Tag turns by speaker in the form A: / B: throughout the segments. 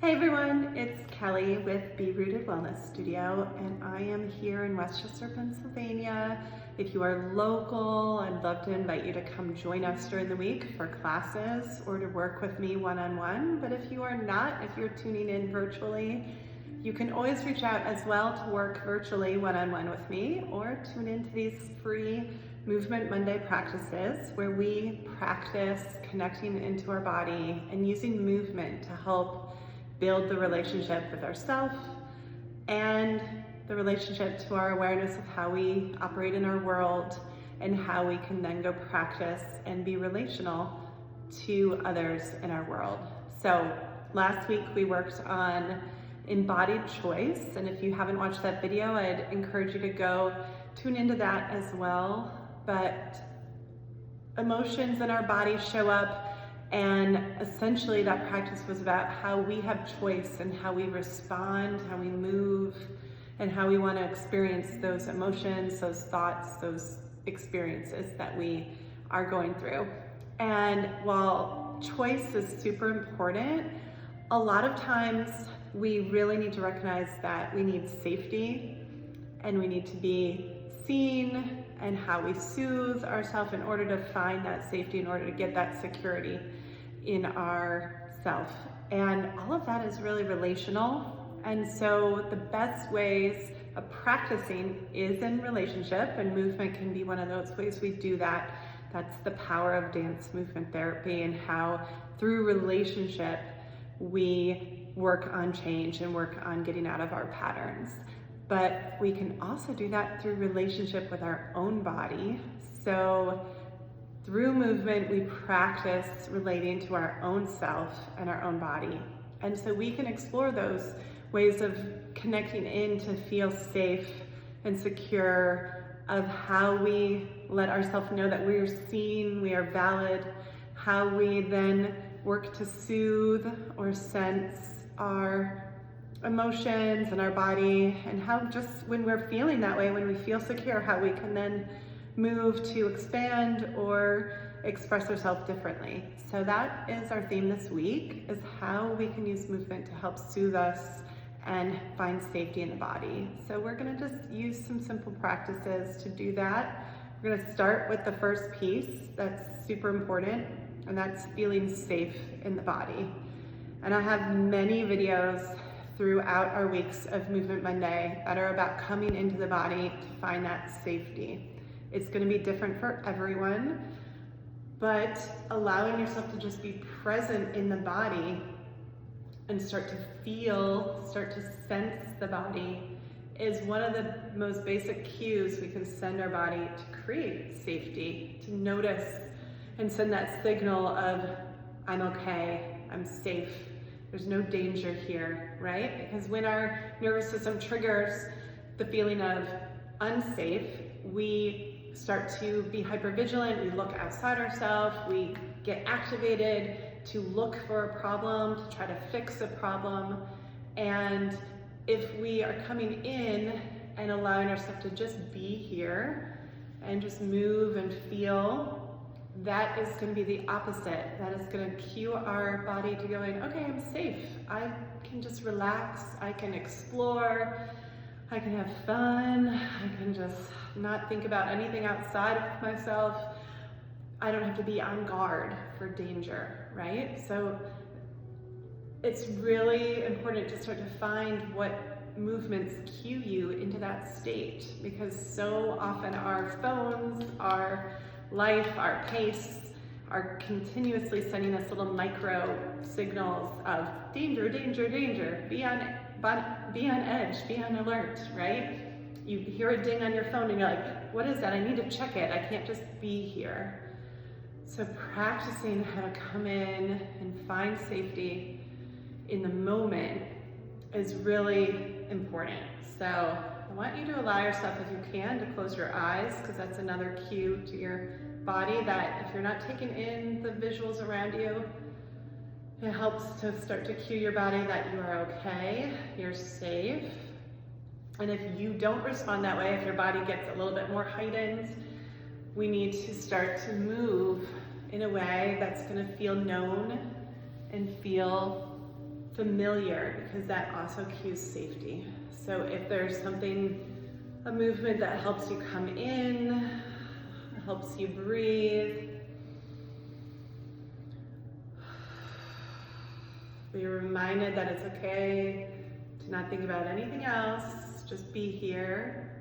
A: Hey everyone, it's Kelly with Be Rooted Wellness Studio, and I am here in Westchester, Pennsylvania. If you are local, I'd love to invite you to come join us during the week for classes or to work with me one-on-one. But if you are not, if you're tuning in virtually, you can always reach out as well to work virtually one-on-one with me or tune into these free Movement Monday practices where we practice connecting into our body and using movement to help build the relationship with ourselves and the relationship to our awareness of how we operate in our world and how we can then go practice and be relational to others in our world. So last week we worked on embodied choice, and if you haven't watched that video, I'd encourage you to go tune into that as well. But emotions in our body show up, and essentially that practice was about how we have choice and how we respond, how we move, and how we want to experience those emotions, those thoughts, those experiences that we are going through. And while choice is super important, a lot of times we really need to recognize that we need safety and we need to be seen, and how we soothe ourselves in order to find that safety, in order to get that security in ourself. And all of that is really relational. And so the best ways of practicing is in relationship, and movement can be one of those ways we do that. That's the power of dance movement therapy, and how through relationship we work on change and work on getting out of our patterns. But we can also do that through relationship with our own body. So through movement, we practice relating to our own self and our own body. And so we can explore those ways of connecting in to feel safe and secure, of how we let ourselves know that we're seen, we are valid, how we then work to soothe or sense our emotions and our body, and how just when we're feeling that way, when we feel secure, how we can then move to expand or express ourselves differently. So that is our theme this week, is how we can use movement to help soothe us and find safety in the body. So we're gonna just use some simple practices to do that. We're gonna start with the first piece that's super important, and that's feeling safe in the body. And I have many videos throughout our weeks of Movement Monday that are about coming into the body to find that safety. It's going to be different for everyone, but allowing yourself to just be present in the body and start to feel, start to sense the body is one of the most basic cues we can send our body to create safety, to notice and send that signal of, I'm okay, I'm safe, there's no danger here, right? Because when our nervous system triggers the feeling of unsafe, we start to be hypervigilant, we look outside ourselves, we get activated to look for a problem, to try to fix a problem. And if we are coming in and allowing ourselves to just be here and just move and feel, that is going to be the opposite. That is going to cue our body to going, okay, I'm safe. I can just relax. I can explore. I can have fun. I can just not think about anything outside of myself. I don't have to be on guard for danger, right? So it's really important to start to find what movements cue you into that state, because so often our phones, our life, our pace are continuously sending us little micro signals of danger, danger, danger, be on edge, be on alert, right? You hear a ding on your phone and you're like, what is that? I need to check it. I can't just be here. So practicing how to come in and find safety in the moment is really important. So I want you to allow yourself, if you can, to close your eyes, because that's another cue to your body that if you're not taking in the visuals around you, it helps to start to cue your body that you are okay, you're safe. And if you don't respond that way, if your body gets a little bit more heightened, we need to start to move in a way that's going to feel known and feel familiar, because that also cues safety. So if there's something, a movement that helps you come in, helps you breathe, be reminded that it's okay to not think about anything else, just be here.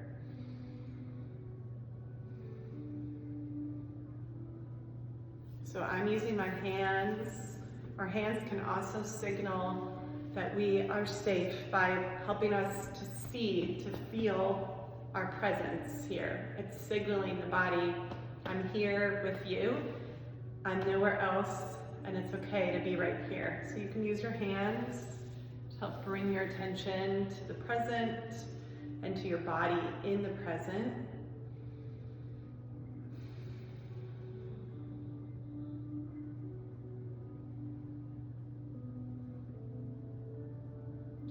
A: So I'm using my hands. Our hands can also signal that we are safe by helping us to see, to feel our presence here. It's signaling the body, I'm here with you, I'm nowhere else, and it's okay to be right here. So you can use your hands to help bring your attention to the present and to your body in the present.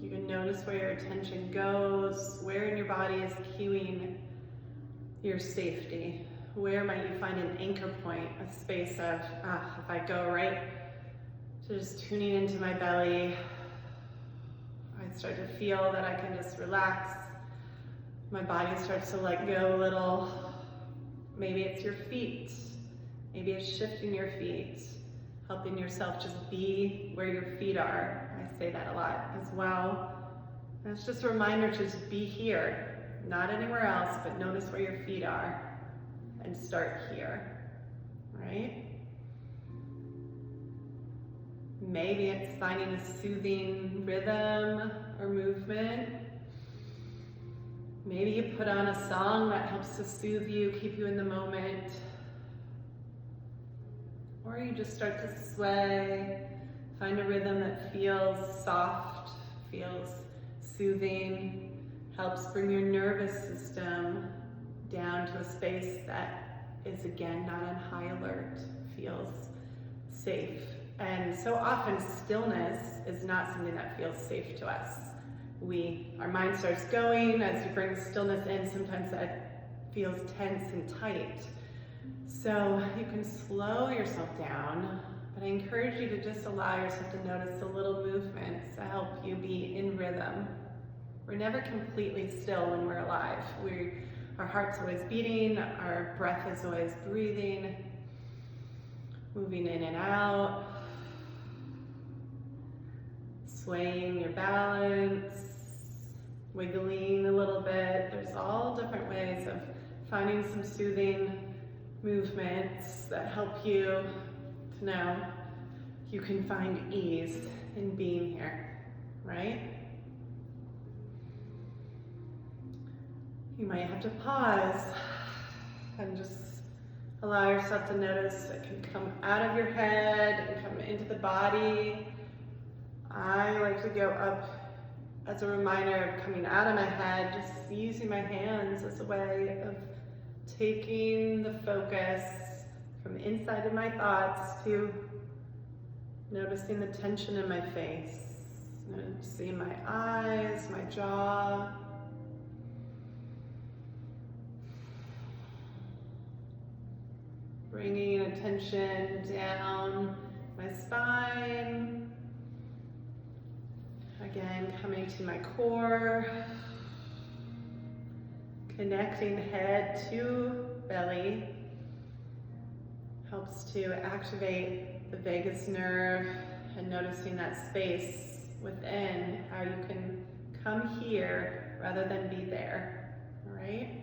A: You can notice where your attention goes, where in your body is cueing your safety. Where might you find an anchor point, a space of, if I go right to just tuning into my belly, I start to feel that I can just relax. My body starts to let go a little. Maybe it's your feet. Maybe it's shifting your feet, helping yourself just be where your feet are. I say that a lot as well. And it's just a reminder to just be here, not anywhere else, but notice where your feet are and start here, right? Maybe it's finding a soothing rhythm or movement. Maybe you put on a song that helps to soothe you, keep you in the moment. Or you just start to sway, find a rhythm that feels soft, feels soothing, helps bring your nervous system down to a space that is, again, not on high alert, feels safe. And so often stillness is not something that feels safe to us. Our mind starts going, as you bring stillness in, sometimes that feels tense and tight. So you can slow yourself down, but I encourage you to just allow yourself to notice the little movements that help you be in rhythm. We're never completely still when we're alive. Our heart's always beating, our breath is always breathing, moving in and out, swaying your balance, wiggling a little bit. There's all different ways of finding some soothing movements that help you to know you can find ease in being here, right? You might have to pause and just allow yourself to notice it can come out of your head and come into the body. I like to go up as a reminder of coming out of my head, just using my hands as a way of taking the focus from inside of my thoughts to noticing the tension in my face, noticing my eyes, my jaw. Bringing attention down my spine. Again, coming to my core. Connecting head to belly. Helps to activate the vagus nerve and noticing that space within, how you can come here rather than be there, all right?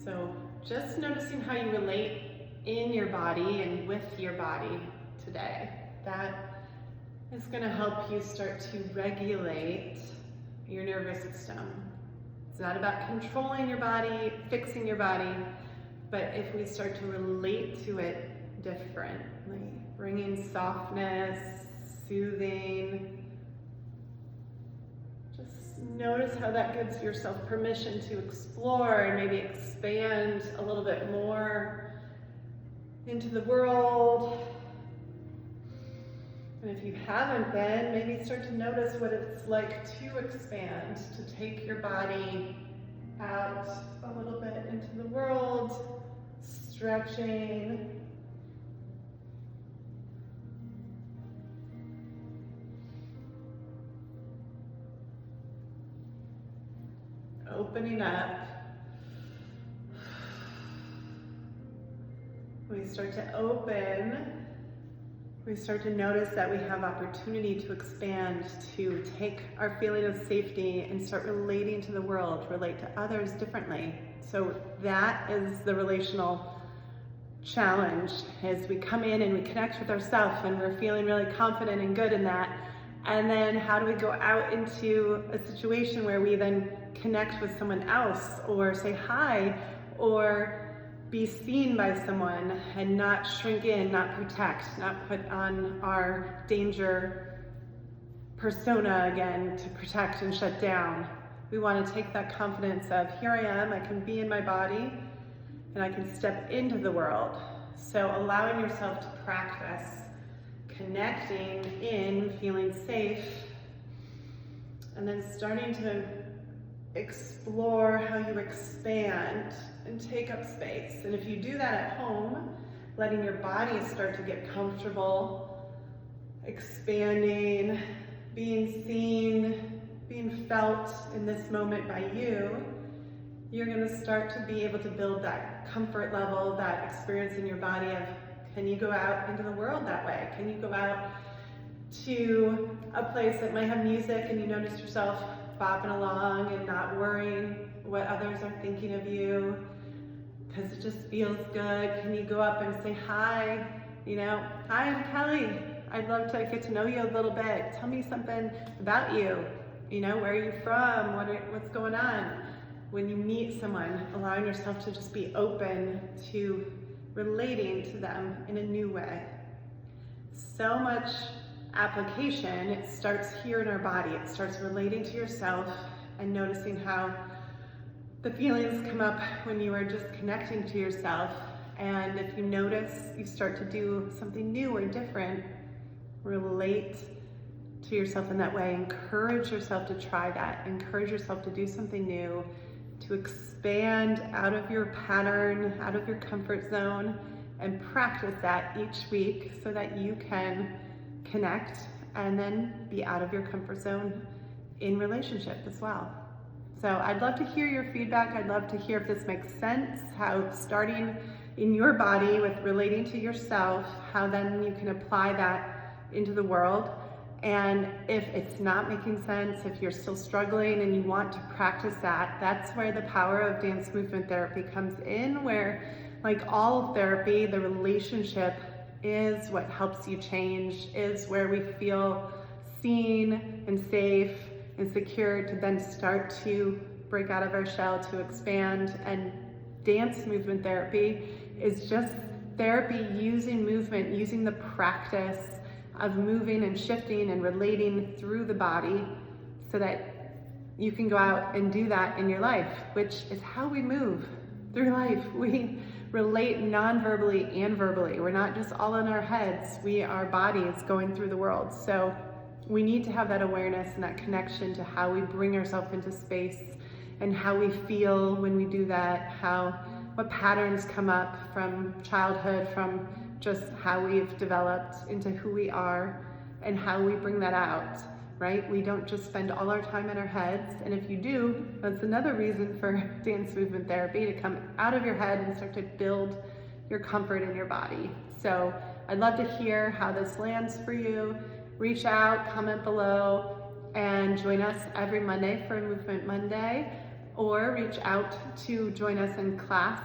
A: So just noticing how you relate in your body and with your body today. That is going to help you start to regulate your nervous system. It's not about controlling your body, fixing your body, but if we start to relate to it differently, bringing softness, soothing, notice how that gives yourself permission to explore and maybe expand a little bit more into the world. And if you haven't been, maybe start to notice what it's like to expand, to take your body out a little bit into the world, stretching. opening up. We start to open. We start to notice that we have opportunity to expand, to take our feeling of safety and start relating to the world, relate to others differently. So that is the relational challenge, as we come in and we connect with ourselves and we're feeling really confident and good in that. And then how do we go out into a situation where we then connect with someone else or say hi or be seen by someone and not shrink in, not protect, not put on our danger persona again to protect and shut down. We want to take that confidence of, here I am, I can be in my body and I can step into the world. So allowing yourself to practice connecting in, feeling safe, and then starting to explore how you expand and take up space. And if you do that at home, letting your body start to get comfortable, expanding, being seen, being felt in this moment by you, you're going to start to be able to build that comfort level, that experience in your body of, can you go out into the world that way? Can you go out to a place that might have music and you notice yourself bopping along and not worrying what others are thinking of you because it just feels good? Can you go up and say hi? You know, hi, I'm Kelly. I'd love to get to know you a little bit. Tell me something about you. You know, where are you from? What's going on? When you meet someone, allowing yourself to just be open to relating to them in a new way. So much application, it starts here in our body. It starts relating to yourself and noticing how the feelings come up when you are just connecting to yourself. And if you notice, you start to do something new or different, relate to yourself in that way. Encourage yourself to try that. Encourage yourself to do something new, to expand out of your pattern, out of your comfort zone, and practice that each week so that you can connect and then be out of your comfort zone in relationship as well. So I'd love to hear your feedback. I'd love to hear if this makes sense, how starting in your body with relating to yourself, how then you can apply that into the world. And if it's not making sense, if you're still struggling and you want to practice that, that's where the power of dance movement therapy comes in, where, like all therapy, the relationship is what helps you change, is where we feel seen and safe and secure to then start to break out of our shell, to expand. And dance movement therapy is just therapy using movement, using the practice of moving and shifting and relating through the body so that you can go out and do that in your life, which is how we move through life. We relate non-verbally and verbally. We're not just all in our heads. We are bodies going through the world. So we need to have that awareness and that connection to how we bring ourselves into space and how we feel when we do that, what patterns come up from childhood, from just how we've developed into who we are and how we bring that out, right? We don't just spend all our time in our heads. And if you do, that's another reason for dance movement therapy, to come out of your head and start to build your comfort in your body. So I'd love to hear how this lands for you. Reach out, comment below, and join us every Monday for Movement Monday, or reach out to join us in class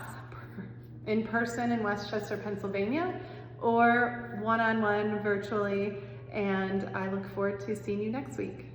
A: in person in Westchester, Pennsylvania, or one-on-one virtually, and I look forward to seeing you next week.